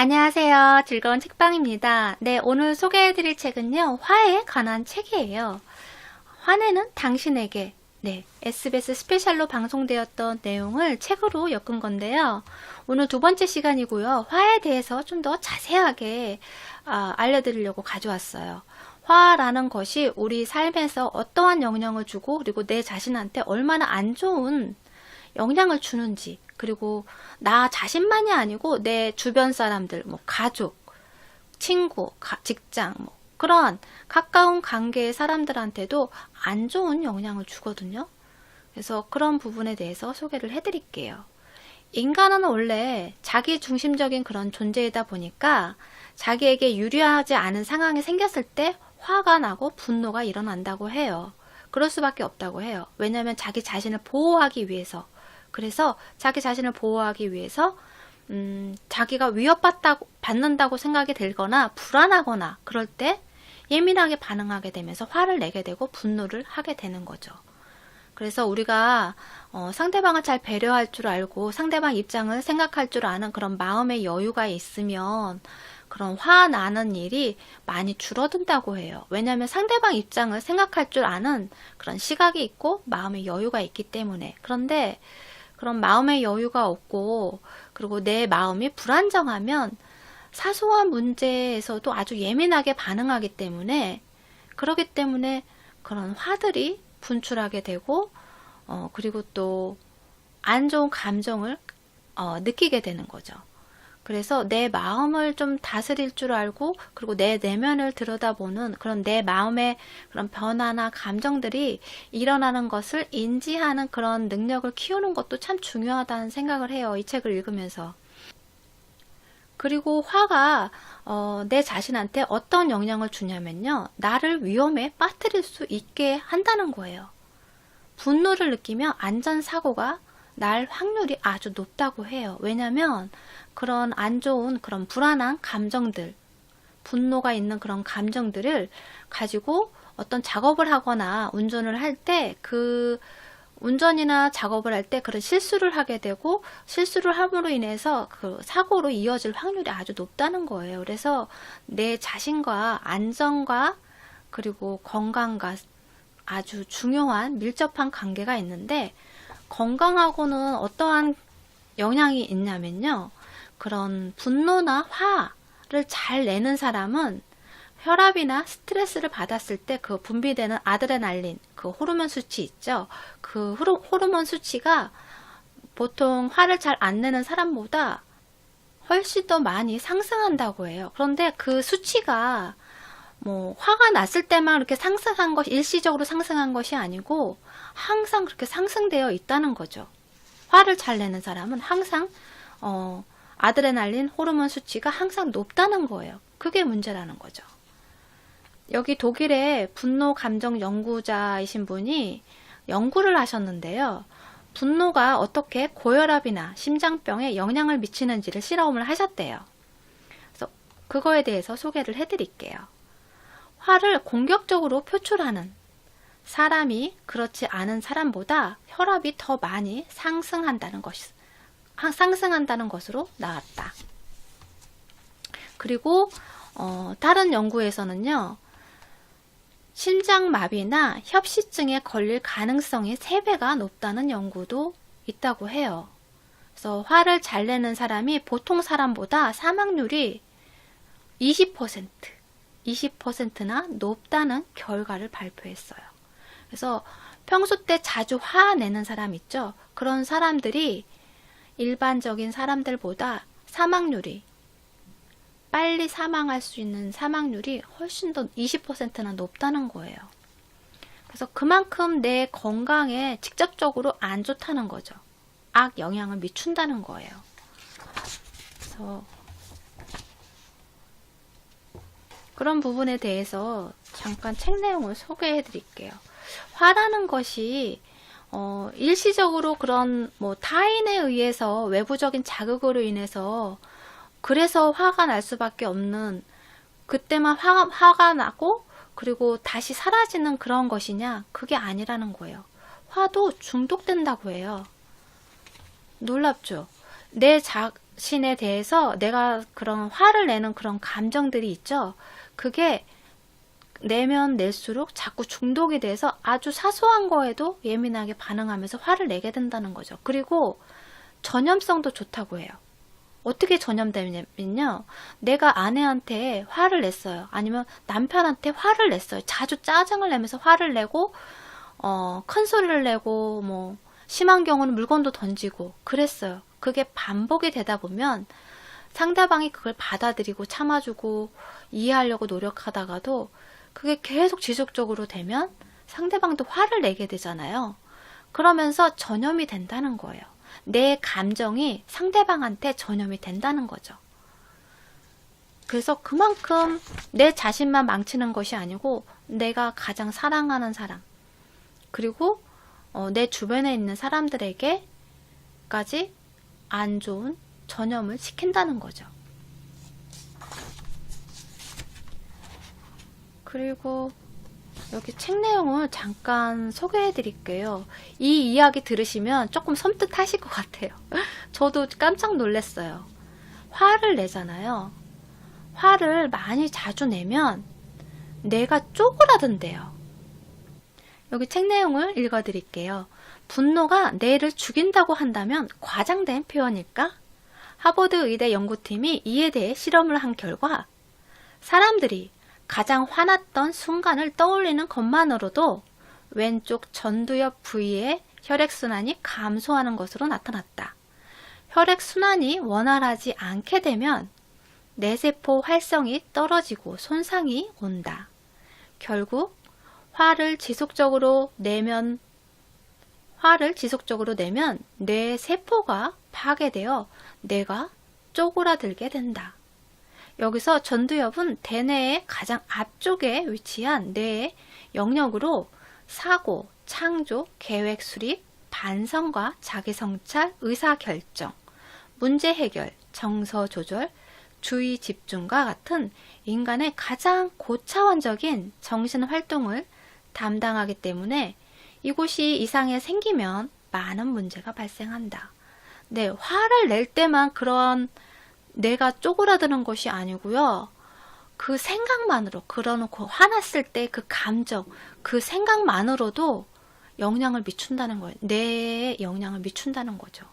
안녕하세요. 즐거운 책방입니다. 네, 오늘 소개해드릴 책은요, 화에 관한 책이에요. 화내는 당신에게, 네, SBS 스페셜로 방송되었던 내용을 책으로 엮은 건데요. 오늘 두 번째 시간이고요. 화에 대해서 좀 더 자세하게 알려드리려고 가져왔어요. 화라는 것이 우리 삶에서 어떠한 영향을 주고, 그리고 내 자신한테 얼마나 안 좋은 영향을 주는지, 그리고 나 자신만이 아니고 내 주변 사람들, 뭐 가족, 친구, 직장, 뭐 그런 가까운 관계의 사람들한테도 안 좋은 영향을 주거든요. 그래서 그런 부분에 대해서 소개를 해드릴게요. 인간은 원래 자기 중심적인 그런 존재이다 보니까 자기에게 유리하지 않은 상황이 생겼을 때 화가 나고 분노가 일어난다고 해요. 그럴 수밖에 없다고 해요. 왜냐하면 자기 자신을 보호하기 위해서. 그래서 자기 자신을 보호하기 위해서 자기가 위협받는다고 생각이 들거나 불안하거나 그럴 때 예민하게 반응하게 되면서 화를 내게 되고 분노를 하게 되는 거죠. 그래서 우리가 상대방을 잘 배려할 줄 알고 상대방 입장을 생각할 줄 아는 그런 마음의 여유가 있으면 그런 화 나는 일이 많이 줄어든다고 해요. 왜냐하면 상대방 입장을 생각할 줄 아는 그런 시각이 있고 마음의 여유가 있기 때문에. 그런데 그런 마음의 여유가 없고 그리고 내 마음이 불안정하면 사소한 문제에서도 아주 예민하게 반응하기 때문에 그렇기 때문에 그런 화들이 분출하게 되고 그리고 또 안 좋은 감정을 느끼게 되는 거죠. 그래서 내 마음을 좀 다스릴 줄 알고 그리고 내 내면을 들여다보는 그런 내 마음의 그런 변화나 감정들이 일어나는 것을 인지하는 그런 능력을 키우는 것도 참 중요하다는 생각을 해요. 이 책을 읽으면서. 그리고 화가 내 자신한테 어떤 영향을 주냐면요. 나를 위험에 빠뜨릴 수 있게 한다는 거예요. 분노를 느끼면 안전사고가 날 확률이 아주 높다고 해요. 왜냐하면 그런 안 좋은 그런 불안한 감정들, 분노가 있는 그런 감정들을 가지고 어떤 작업을 하거나 운전을 할 때 운전이나 작업을 할 때 그런 실수를 하게 되고 실수를 함으로 인해서 그 사고로 이어질 확률이 아주 높다는 거예요. 그래서 내 자신과 안전과 그리고 건강과 아주 중요한 밀접한 관계가 있는데 건강하고는 어떠한 영향이 있냐면요. 그런 분노나 화를 잘 내는 사람은 혈압이나 스트레스를 받았을 때 그 분비되는 아드레날린, 그 호르몬 수치 있죠. 그 호르몬 수치가 보통 화를 잘 안 내는 사람보다 훨씬 더 많이 상승한다고 해요. 그런데 그 수치가 뭐 화가 났을 때만 이렇게 상승한 것이 일시적으로 상승한 것이 아니고 항상 그렇게 상승되어 있다는 거죠. 화를 잘 내는 사람은 항상 아드레날린 호르몬 수치가 항상 높다는 거예요. 그게 문제라는 거죠. 여기 독일의 분노 감정 연구자이신 분이 연구를 하셨는데요. 분노가 어떻게 고혈압이나 심장병에 영향을 미치는지를 실험을 하셨대요. 그래서 그거에 대해서 소개를 해드릴게요. 화를 공격적으로 표출하는 사람이 그렇지 않은 사람보다 혈압이 더 많이 상승한다는 것으로 나왔다. 그리고 다른 연구에서는요. 심장마비나 협시증에 걸릴 가능성이 3배가 높다는 연구도 있다고 해요. 그래서 화를 잘 내는 사람이 보통 사람보다 사망률이 20%나 높다는 결과를 발표했어요. 그래서 평소 때 자주 화내는 사람 있죠? 그런 사람들이 일반적인 사람들보다 사망률이 빨리 사망할 수 있는 사망률이 훨씬 더 20%나 높다는 거예요. 그래서 그만큼 내 건강에 직접적으로 안 좋다는 거죠. 악 영향을 미친다는 거예요. 그래서 그런 부분에 대해서 잠깐 책 내용을 소개해 드릴게요. 화라는 것이 일시적으로 그런 뭐 타인에 의해서 외부적인 자극으로 인해서 그래서 화가 날 수밖에 없는 그때만 화가 나고 그리고 다시 사라지는 그런 것이냐? 그게 아니라는 거예요. 화도 중독된다고 해요. 놀랍죠? 자신에 대해서 내가 그런 화를 내는 그런 감정들이 있죠. 그게 내면 낼수록 자꾸 중독이 돼서 아주 사소한 거에도 예민하게 반응하면서 화를 내게 된다는 거죠. 그리고 전염성도 좋다고 해요. 어떻게 전염되냐면요. 내가 아내한테 화를 냈어요. 아니면 남편한테 화를 냈어요. 자주 짜증을 내면서 화를 내고 큰 소리를 내고 뭐 심한 경우는 물건도 던지고 그랬어요. 그게 반복이 되다 보면 상대방이 그걸 받아들이고 참아주고 이해하려고 노력하다가도 그게 계속 지속적으로 되면 상대방도 화를 내게 되잖아요. 그러면서 전염이 된다는 거예요. 내 감정이 상대방한테 전염이 된다는 거죠. 그래서 그만큼 내 자신만 망치는 것이 아니고 내가 가장 사랑하는 사람, 그리고 내 주변에 있는 사람들에게까지 안 좋은 전염을 시킨다는 거죠. 그리고 여기 책 내용을 잠깐 소개해 드릴게요. 이 이야기 들으시면 조금 섬뜩하실 것 같아요. 저도 깜짝 놀랐어요. 화를 내잖아요. 화를 많이 자주 내면 내가 쪼그라든대요. 여기 책 내용을 읽어 드릴게요. 분노가 뇌를 죽인다고 한다면 과장된 표현일까? 하버드 의대 연구팀이 이에 대해 실험을 한 결과 사람들이 가장 화났던 순간을 떠올리는 것만으로도 왼쪽 전두엽 부위의 혈액순환이 감소하는 것으로 나타났다. 혈액순환이 원활하지 않게 되면 뇌세포 활성이 떨어지고 손상이 온다. 결국 화를 지속적으로 내면 뇌세포가 파괴되어 뇌가 쪼그라들게 된다. 여기서 전두엽은 대뇌의 가장 앞쪽에 위치한 뇌의 영역으로 사고, 창조, 계획 수립, 반성과 자기성찰, 의사결정, 문제 해결, 정서 조절, 주의 집중과 같은 인간의 가장 고차원적인 정신 활동을 담당하기 때문에 이곳이 이상에 생기면 많은 문제가 발생한다. 네, 화를 낼 때만 그런 내가 쪼그라드는 것이 아니고요. 그 생각만으로, 그러놓고 화났을 때 그 감정, 그 생각만으로도 영향을 미친다는 거예요. 뇌에 영향을 미친다는 거죠.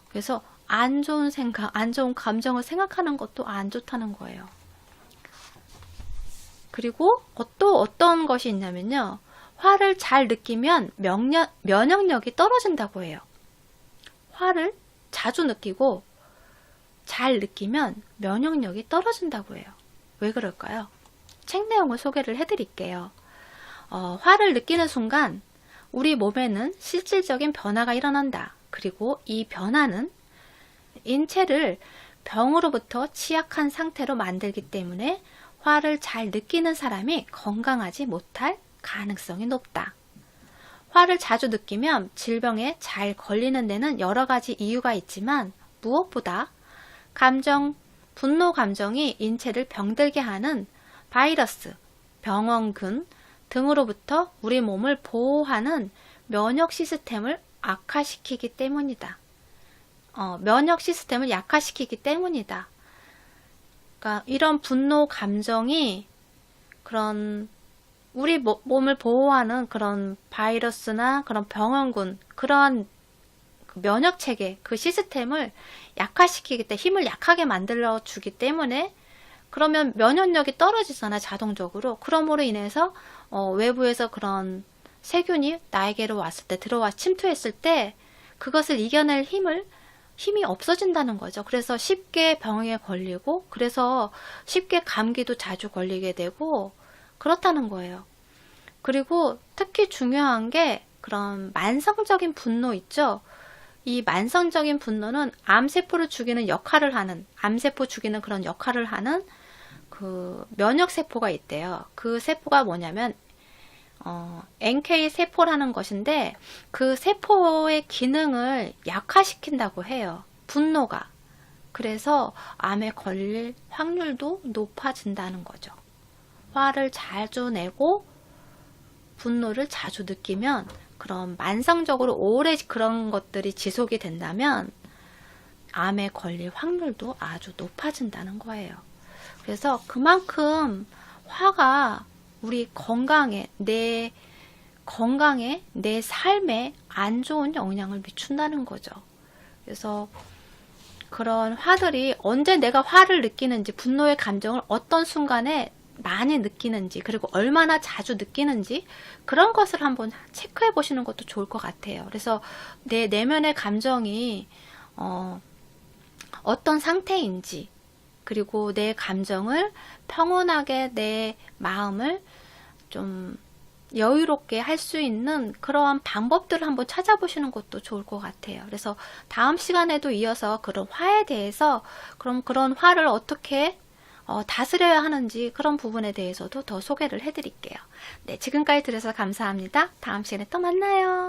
그래서 안 좋은 생각, 안 좋은 감정을 생각하는 것도 안 좋다는 거예요. 그리고 또 어떤 것이 있냐면요. 화를 잘 느끼면 면역력이 떨어진다고 해요. 화를 자주 느끼고 잘 느끼면 면역력이 떨어진다고 해요. 왜 그럴까요? 책 내용을 소개를 해드릴게요. 화를 느끼는 순간 우리 몸에는 실질적인 변화가 일어난다. 그리고 이 변화는 인체를 병으로부터 취약한 상태로 만들기 때문에 화를 잘 느끼는 사람이 건강하지 못할 가능성이 높다. 화를 자주 느끼면 질병에 잘 걸리는 데는 여러 가지 이유가 있지만 무엇보다 분노 감정이 인체를 병들게 하는 바이러스, 병원균 등으로부터 우리 몸을 보호하는 면역 시스템을 악화시키기 때문이다. 면역 시스템을 약화시키기 때문이다. 그러니까 이런 분노 감정이 그런 우리 몸을 보호하는 그런 바이러스나 그런 병원군, 그런 면역 체계, 그 시스템을 약화시키기 때문에 힘을 약하게 만들어 주기 때문에 그러면 면역력이 떨어지잖아, 자동적으로. 그러므로 인해서 외부에서 그런 세균이 나에게로 왔을 때, 들어와 침투했을 때 그것을 이겨낼 힘이 없어진다는 거죠. 그래서 쉽게 병에 걸리고, 그래서 쉽게 감기도 자주 걸리게 되고 그렇다는 거예요. 그리고 특히 중요한 게 그런 만성적인 분노 있죠. 이 만성적인 분노는 암세포를 죽이는 역할을 하는, 암세포 죽이는 그런 역할을 하는 그 면역세포가 있대요. 그 세포가 뭐냐면 NK 세포라는 것인데 그 세포의 기능을 약화시킨다고 해요. 분노가. 그래서 암에 걸릴 확률도 높아진다는 거죠. 화를 자주 내고 분노를 자주 느끼면 그런 만성적으로 오래 그런 것들이 지속이 된다면 암에 걸릴 확률도 아주 높아진다는 거예요. 그래서 그만큼 화가 우리 건강에, 내 삶에 안 좋은 영향을 미친다는 거죠. 그래서 그런 화들이 언제 내가 화를 느끼는지, 분노의 감정을 어떤 순간에 많이 느끼는지, 그리고 얼마나 자주 느끼는지, 그런 것을 한번 체크해 보시는 것도 좋을 것 같아요. 그래서 내 내면의 감정이 어떤 상태인지, 그리고 내 감정을 평온하게, 내 마음을 좀 여유롭게 할 수 있는 그러한 방법들을 한번 찾아보시는 것도 좋을 것 같아요. 그래서 다음 시간에도 이어서 그런 화에 대해서, 그럼 그런 화를 어떻게 다스려야 하는지, 그런 부분에 대해서도 더 소개를 해드릴게요. 네, 지금까지 들어서 감사합니다. 다음 시간에 또 만나요.